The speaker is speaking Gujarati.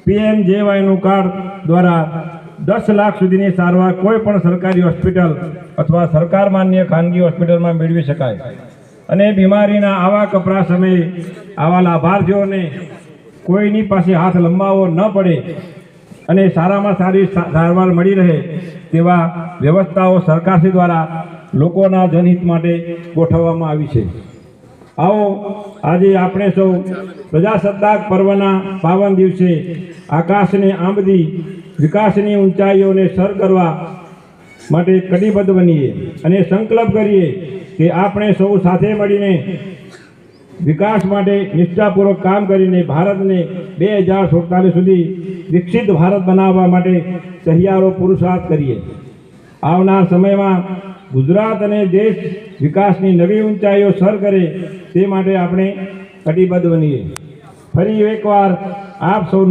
PMJYનું કાર્ડ દ્વારા 10 લાખ સુધીની સારવાર કોઈ પણ સરકારી હોસ્પિટલ અથવા સરકાર માન્ય ખાનગી હોસ્પિટલમાં મેળવી શકાય અને બીમારીના આવા કપરા સમયે આવા લાભાર્થીઓને કોઈની પાસે હાથ લંબાવવો ન પડે અને સારામાં સારી સારવાર મળી રહે તેવા વ્યવસ્થાઓ સરકારશ્રી દ્વારા લોકોના જનહિત માટે ગોઠવવામાં આવી છે। આવો આજે આપણે સૌ પ્રજાસત્તાક પર્વના પાવન દિવસે આકાશને આંબતી વિકાસની ઊંચાઈઓને સર કરવા માટે કટિબદ્ધ બનીએ અને સંકલ્પ કરીએ કે આપણે સૌ સાથે મળીને વિકાસ માટે નિષ્ઠાપૂર્વક કામ કરીને ભારતને 2047 સુધી વિકસિત ભારત બનાવવા માટે સહિયારો પુરુષાર્થ કરીએ। આવનાર સમયમાં ગુજરાત અને દેશ વિકાસની નવી ઊંચાઈઓ સર કરે તે માટે આપણે કટિબદ્ધ બનીએ। ફરી એકવાર આપ સૌનો